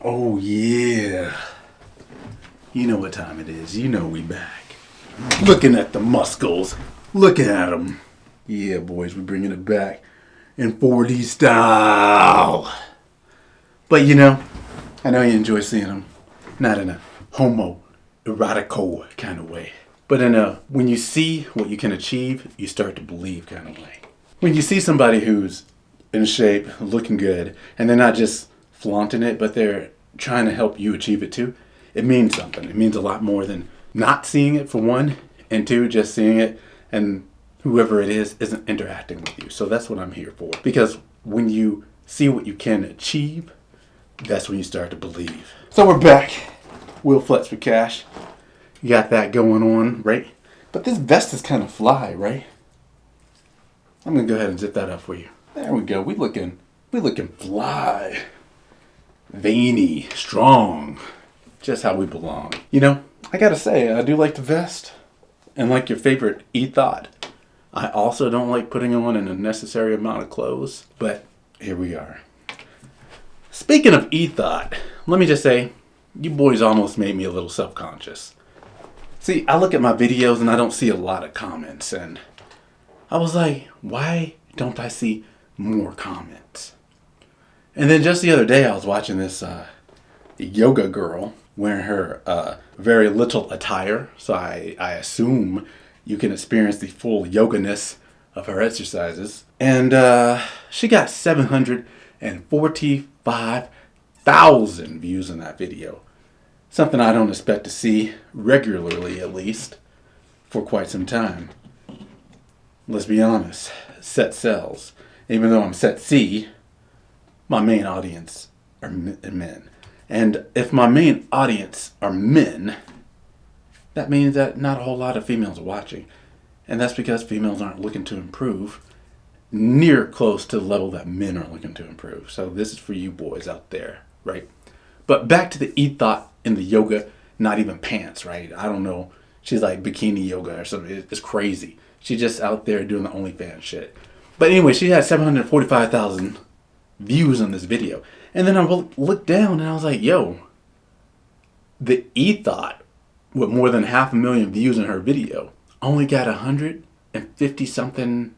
Oh yeah. You know what time it is. You know we back. Looking at the muscles. Looking at them. Yeah, boys, we're bringing it back in 4D style. But I know you enjoy seeing them. Not in a homoerotical kind of way. But in a when you see what you can achieve, you start to believe kind of way. When you see somebody who's in shape, looking good, and they're not just flaunting it, but they're trying to help you achieve it too, it means something. It means a lot more than not seeing it, for one, and two, just seeing it and whoever it is isn't interacting with you. So that's what I'm here for. Because when you see what you can achieve, that's when you start to believe. So we're back. We'll flex for cash. You got that going on, right? But this vest is kind of fly, right? I'm gonna go ahead and zip that up for you. There we go. We looking fly, veiny, strong, just how we belong. I gotta say, I do like the vest, and like your favorite e-thought, I also don't like putting on an unnecessary amount of clothes. But here we are. Speaking of e-thought, let me just say, you boys almost made me a little self-conscious. See, I look at my videos and I don't see a lot of comments, and I was like, why don't I see more comments? And then just the other day I was watching this yoga girl wearing her very little attire, so I assume you can experience the full yoga-ness of her exercises. And she got 745,000 views on that video. Something I don't expect to see regularly, at least, for quite some time. Let's be honest, set sells. Even though I'm set C, my main audience are men. And if my main audience are men, that means that not a whole lot of females are watching. And that's because females aren't looking to improve near close to the level that men are looking to improve. So this is for you boys out there, right? But back to the e-thought in the yoga, not even pants, right? I don't know. She's like bikini yoga or something. It's crazy. She's just out there doing the OnlyFans shit. But anyway, she had 745,000 views on this video. And then I looked down and I was like, yo, the e-thought with more than 500,000 views on her video only got 150 something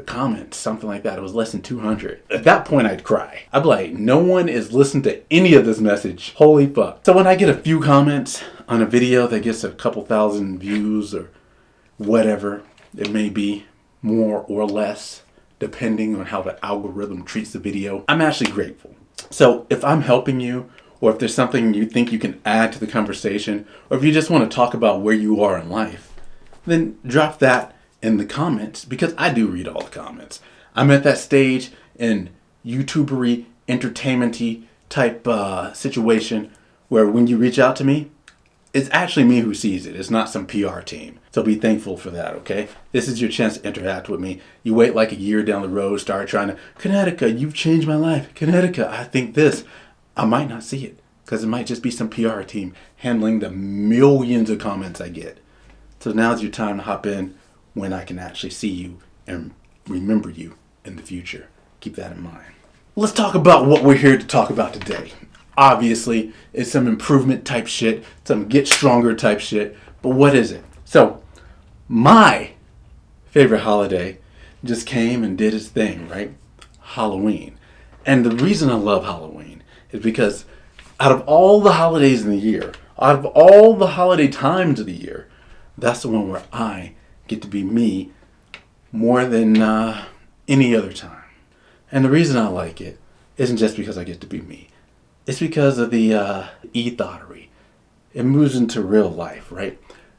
comments, something like that. It was less than 200. At that point, I'd cry. I'd be like, no one is listening to any of this message. Holy fuck. So when I get a few comments on a video that gets a couple thousand views or whatever it may be, more or less, depending on how the algorithm treats the video, I'm actually grateful. So if I'm helping you, or if there's something you think you can add to the conversation, or if you just want to talk about where you are in life, then drop that in the comments, because I do read all the comments. I'm at that stage in YouTubery, entertainment-y type situation where when you reach out to me, it's actually me who sees it. It's not some PR team. So be thankful for that, okay? This is your chance to interact with me. You wait like a year down the road, start trying to, Connecticut, you've changed my life. Connecticut, I think this. I might not see it, because it might just be some PR team handling the millions of comments I get. So now's your time to hop in when I can actually see you and remember you in the future. Keep that in mind. Let's talk about what we're here to talk about today. Obviously, it's some improvement type shit, some get stronger type shit, but what is it? So, my favorite holiday just came and did its thing, right? Halloween. And the reason I love Halloween is because out of all the holidays in the year, out of all the holiday times of the year, that's the one where I get to be me more than any other time. And the reason I like it isn't just because I get to be me. It's because of the e-thoughterry. It moves into real life, right?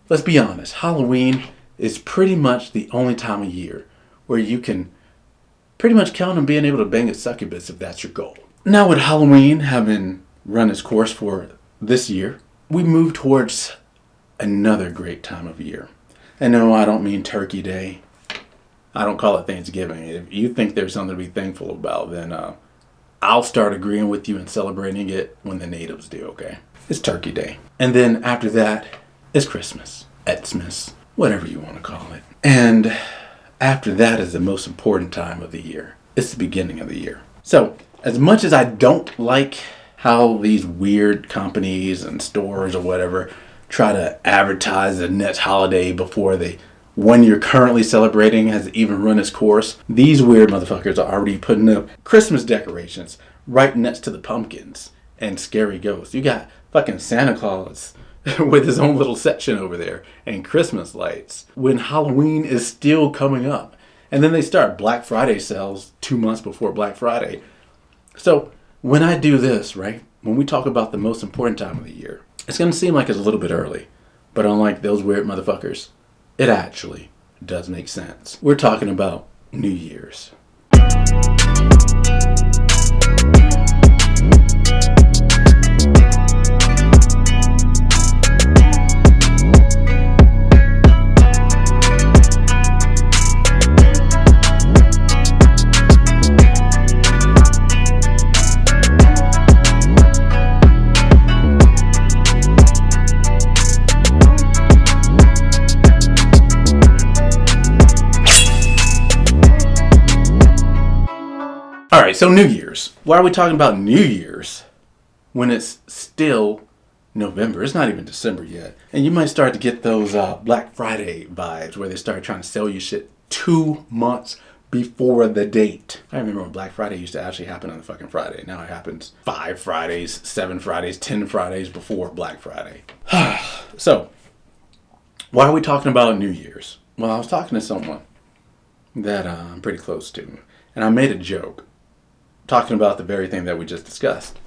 Let's be honest. Halloween is pretty much the only time of year where you can pretty much count on being able to bang a succubus if that's your goal. Now with Halloween having run its course for this year, we move towards another great time of year. And no, I don't mean Turkey Day. I don't call it Thanksgiving. If you think there's something to be thankful about, then I'll start agreeing with you and celebrating it when the natives do, okay? It's Turkey Day. And then after that, it's Christmas, Xmas, whatever you want to call it. And after that is the most important time of the year. It's the beginning of the year. So, as much as I don't like how these weird companies and stores or whatever try to advertise the next holiday before the one you're currently celebrating has even run its course. These weird motherfuckers are already putting up Christmas decorations right next to the pumpkins and scary ghosts. You got fucking Santa Claus with his own little section over there and Christmas lights when Halloween is still coming up. And then they start Black Friday sales 2 months before Black Friday. So when I do this, right, when we talk about the most important time of the year, it's going to seem like it's a little bit early. But unlike those weird motherfuckers, it actually does make sense. We're talking about New Year's. Alright, so New Year's. Why are we talking about New Year's when it's still November? It's not even December yet. And you might start to get those Black Friday vibes where they start trying to sell you shit 2 months before the date. I remember when Black Friday used to actually happen on a fucking Friday. Now it happens 5 Fridays, 7 Fridays, 10 Fridays before Black Friday. So, why are we talking about New Year's? Well, I was talking to someone that I'm pretty close to. And I made a joke talking about the very thing that we just discussed.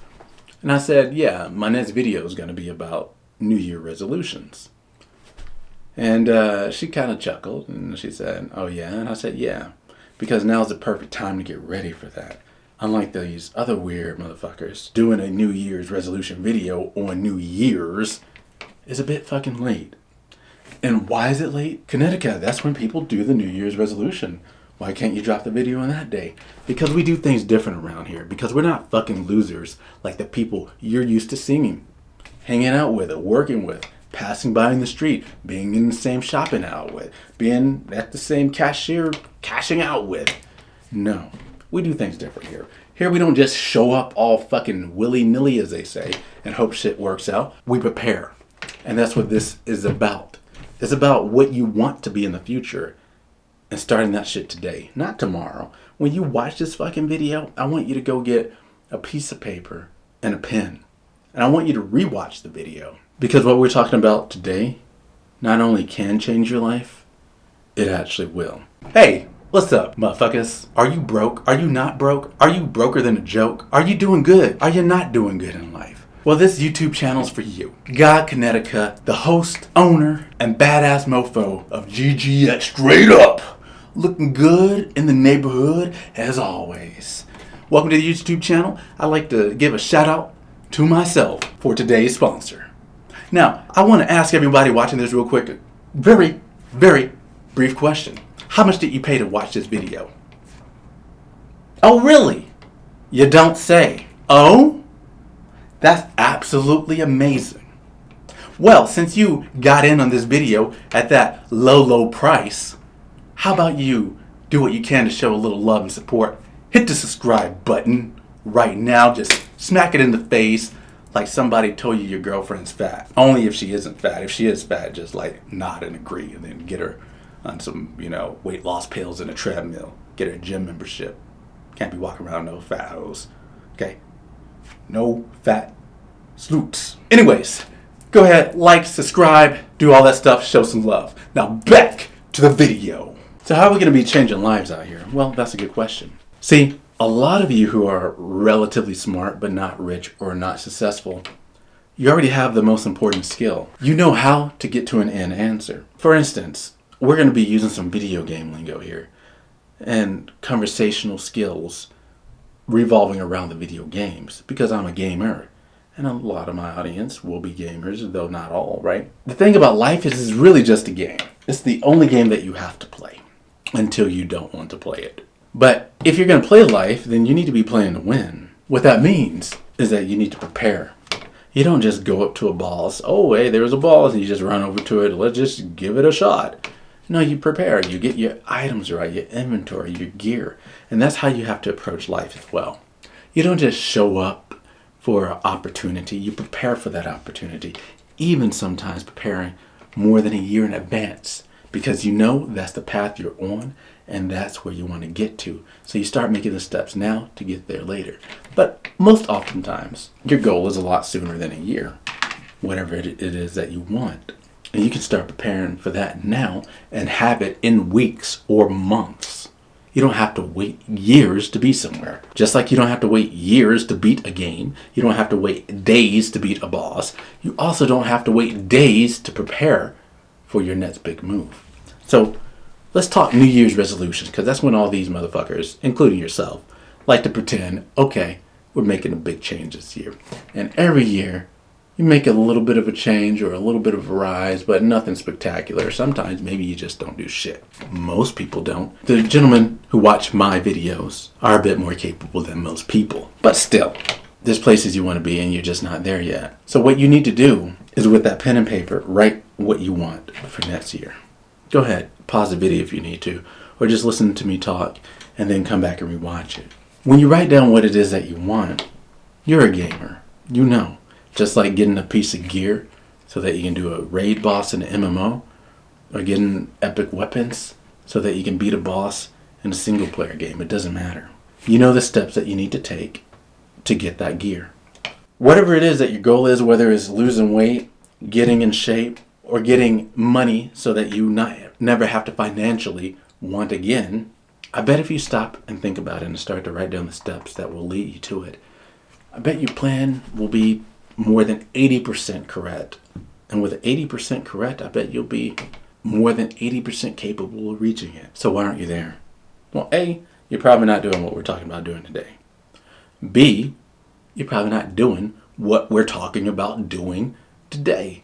And I said, yeah, my next video is going to be about New Year resolutions. And she kind of chuckled and she said, oh yeah? And I said, yeah, because now's the perfect time to get ready for that. Unlike these other weird motherfuckers, doing a New Year's resolution video on New Year's is a bit fucking late. And why is it late? Connecticut, that's when people do the New Year's resolution. Why can't you drop the video on that day? Because we do things different around here. Because we're not fucking losers like the people you're used to seeing, hanging out with, or working with, passing by in the street, being in the same shopping out with, being at the same cashier cashing out with. No, we do things different here. Here we don't just show up all fucking willy-nilly, as they say, and hope shit works out. We prepare. And that's what this is about. It's about what you want to be in the future. And starting that shit today, not tomorrow. When you watch this fucking video, I want you to go get a piece of paper and a pen. And I want you to rewatch the video. Because what we're talking about today not only can change your life, it actually will. Hey, what's up, motherfuckers? Are you broke? Are you not broke? Are you broker than a joke? Are you doing good? Are you not doing good in life? Well, this YouTube channel's for you. God Connecticut, the host, owner, and badass mofo of GG Straight Up. Looking good in the neighborhood as always. Welcome to the YouTube channel. I'd like to give a shout out to myself for today's sponsor. Now, I want to ask everybody watching this real quick, very, very brief question. How much did you pay to watch this video? Oh, really? You don't say. Oh? That's absolutely amazing. Well, since you got in on this video at that low price, how about you do what you can to show a little love and support? Hit the subscribe button right now. Just smack it in the face like somebody told you your girlfriend's fat. Only if she isn't fat. If she is fat, just like nod and agree and then get her on some, weight loss pills and a treadmill. Get her a gym membership. Can't be walking around no fat hoes. Okay? No fat sloots. Anyways, go ahead, like, subscribe, do all that stuff, show some love. Now back to the video. So how are we going to be changing lives out here? Well, that's a good question. See, a lot of you who are relatively smart but not rich or not successful, you already have the most important skill. You know how to get to an end answer. For instance, we're going to be using some video game lingo here and conversational skills revolving around the video games because I'm a gamer. And a lot of my audience will be gamers, though not all, right? The thing about life is it's really just a game. It's the only game that you have to play until you don't want to play it. But if you're going to play life, then you need to be playing to win. What that means is that you need to prepare. You don't just go up to a boss, oh, hey, there's a boss, and you just run over to it, let's just give it a shot. No, you prepare. You get your items right, your inventory, your gear. And that's how you have to approach life as well. You don't just show up, for an opportunity, you prepare for that opportunity, even sometimes preparing more than a year in advance, because you know that's the path you're on and that's where you want to get to. So you start making the steps now to get there later. But most oftentimes, your goal is a lot sooner than a year, whatever it is that you want. And you can start preparing for that now and have it in weeks or months. You don't have to wait years to be somewhere. Just like you don't have to wait years to beat a game. You don't have to wait days to beat a boss. You also don't have to wait days to prepare for your next big move. So let's talk New Year's resolutions, because that's when all these motherfuckers, including yourself, like to pretend, okay, we're making a big change this year. And every year, you make a little bit of a change or a little bit of a rise, but nothing spectacular. Sometimes maybe you just don't do shit. Most people don't. The gentlemen who watch my videos are a bit more capable than most people. But still, there's places you want to be and you're just not there yet. So what you need to do is, with that pen and paper, write what you want for next year. Go ahead, pause the video if you need to, or just listen to me talk and then come back and rewatch it. When you write down what it is that you want, you're a gamer. You know. Just like getting a piece of gear so that you can do a raid boss in an MMO, or getting epic weapons so that you can beat a boss in a single player game. It doesn't matter. You know the steps that you need to take to get that gear. Whatever it is that your goal is, whether it's losing weight, getting in shape, or getting money so that you never have to financially want again, I bet if you stop and think about it and start to write down the steps that will lead you to it, I bet your plan will be more than 80% correct. And with 80% correct, I bet you'll be more than 80% capable of reaching it. So why aren't you there? Well, A, you're probably not doing what we're talking about doing today. B, you're probably not doing what we're talking about doing today.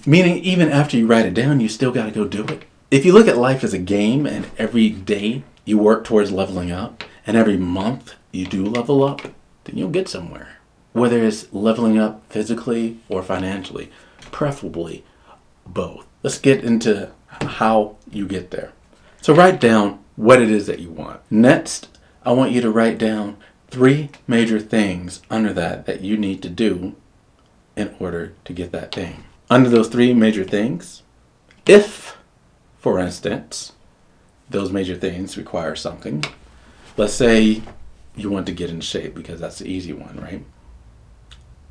Meaning, even after you write it down, you still got to go do it. If you look at life as a game and every day you work towards leveling up and every month you do level up, then you'll get somewhere. Whether it's leveling up physically or financially, preferably both. Let's get into how you get there. So write down what it is that you want. Next, I want you to write down 3 major things under that you need to do in order to get that thing. Under those 3 major things, if, for instance, those major things require something, let's say you want to get in shape, because that's the easy one, right?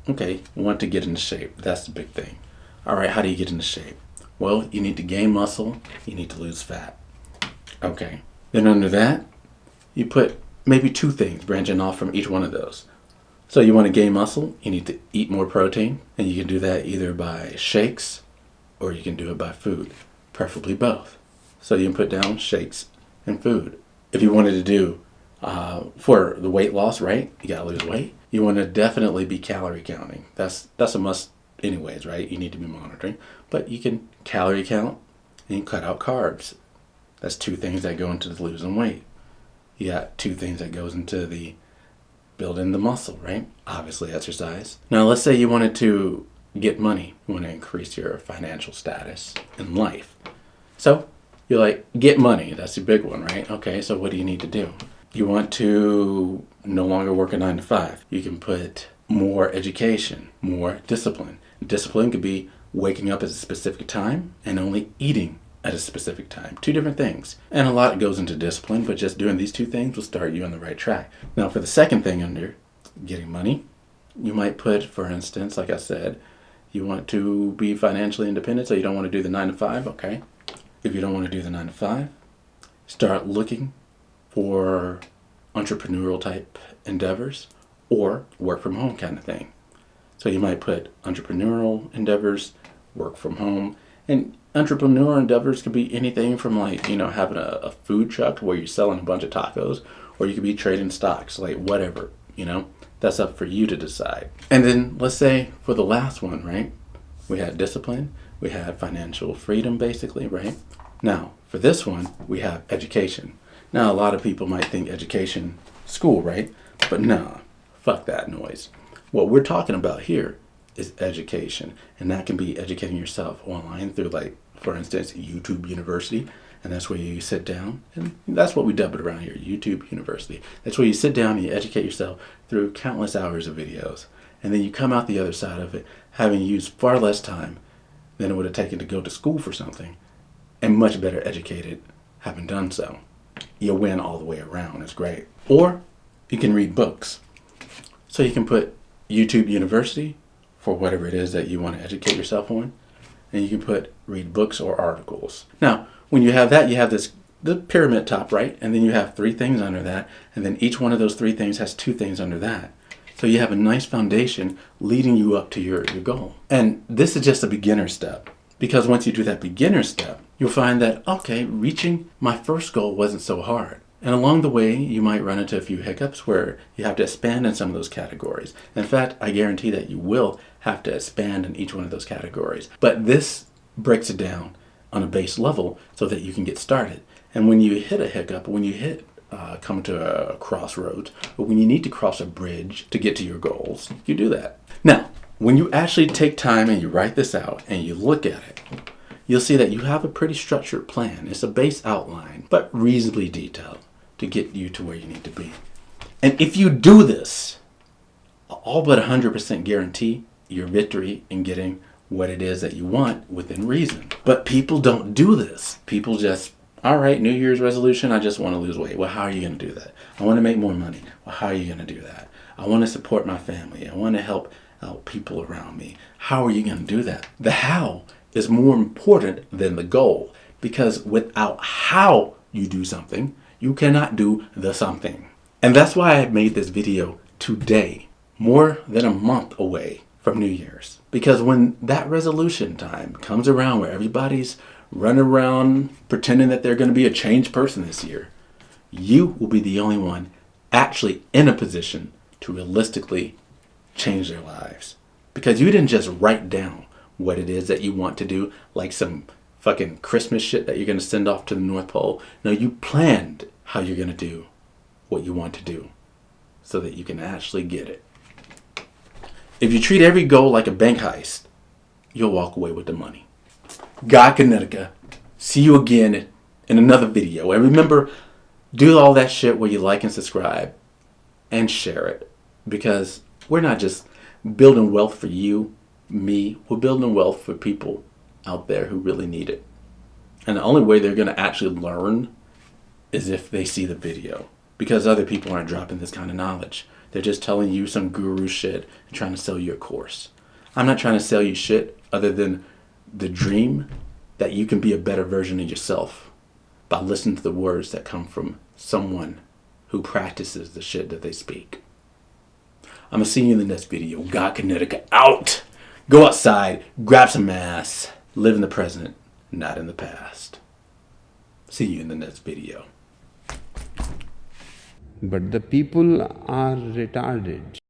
Okay, you want to get into shape. That's the big thing. All right, how do you get into shape? Well, you need to gain muscle. You need to lose fat. Okay. Then under that, you put maybe 2 things branching off from each one of those. So you want to gain muscle, you need to eat more protein, and you can do that either by shakes or you can do it by food, preferably both. So you can put down shakes and food. If you wanted to do for the weight loss, right? You gotta lose weight. You want to definitely be calorie counting. That's a must anyways, right? You need to be monitoring. But you can calorie count and you cut out carbs. That's 2 things that go into the losing weight. You got 2 things that goes into the building the muscle, right? Obviously exercise. Now let's say you wanted to get money. You want to increase your financial status in life. So you're like, get money. That's the big one, right? Okay, so what do you need to do? You want to no longer work a 9 to 5. You can put more education, more discipline. Discipline could be waking up at a specific time and only eating at a specific time. 2 different things. And a lot goes into discipline, but just doing these 2 things will start you on the right track. Now for the second thing under getting money, you might put, for instance, like I said, you want to be financially independent, so you don't want to do the 9 to 5, okay? If you don't want to do the 9 to 5, start looking for entrepreneurial type endeavors or work from home kind of thing. So you might put entrepreneurial endeavors, work from home, and entrepreneurial endeavors could be anything from having a food truck where you're selling a bunch of tacos, or you could be trading stocks, like whatever, that's up for you to decide. And then let's say for the last one, right? We had discipline, we had financial freedom basically, right? Now for this one, we have education. Now, a lot of people might think education, school, right? But nah, fuck that noise. What we're talking about here is education. And that can be educating yourself online through, for instance, YouTube University. And that's where you sit down. And that's what we dub it around here, YouTube University. That's where you sit down and you educate yourself through countless hours of videos. and then you come out the other side of it having used far less time than it would have taken to go to school for something, and much better educated having done so. You'll win all the way around. It's great. Or you can read books. So you can put YouTube University for whatever it is that you want to educate yourself on, and you can put read books or articles. Now, when you have that, you have the pyramid top, right? And then you have 3 things under that, and then each one of those 3 things has 2 things under that. So you have a nice foundation leading you up to your goal. And this is just a beginner step, because once you do that beginner step, you'll find that, okay, reaching my first goal wasn't so hard. And along the way, you might run into a few hiccups where you have to expand in some of those categories. In fact, I guarantee that you will have to expand in each one of those categories. But this breaks it down on a base level so that you can get started. And when you hit a hiccup, when you come to a crossroads, or when you need to cross a bridge to get to your goals, you do that. Now, when you actually take time and you write this out and you look at it, you'll see that you have a pretty structured plan. It's a base outline, but reasonably detailed to get you to where you need to be. And if you do this, all but 100% guarantee your victory in getting what it is that you want within reason. But people don't do this. People just, all right, New Year's resolution, I just want to lose weight. Well, how are you going to do that? I want to make more money. Well, how are you going to do that? I want to support my family. I want to help out people around me. How are you going to do that? The how is more important than the goal, because without how you do something, you cannot do the something. And that's why I made this video today, more than a month away from New Year's. Because when that resolution time comes around where everybody's running around pretending that they're going to be a changed person this year, you will be the only one actually in a position to realistically change their lives. Because you didn't just write down what it is that you want to do, like some fucking Christmas shit that you're going to send off to the North Pole. No, you planned how you're going to do what you want to do so that you can actually get it. If you treat every goal like a bank heist, you'll walk away with the money. God Connecticut. See you again in another video. And remember, do all that shit where you like and subscribe and share it. Because we're not just building wealth for you, me. We're building wealth for people out there who really need it. And the only way they're going to actually learn is if they see the video. Because other people aren't dropping this kind of knowledge. They're just telling you some guru shit and trying to sell you a course. I'm not trying to sell you shit other than the dream that you can be a better version of yourself by listening to the words that come from someone who practices the shit that they speak. I'm going to see you in the next video. God Connecticut out. Go outside, grab some ass, live in the present, not in the past. See you in the next video. But the people are retarded.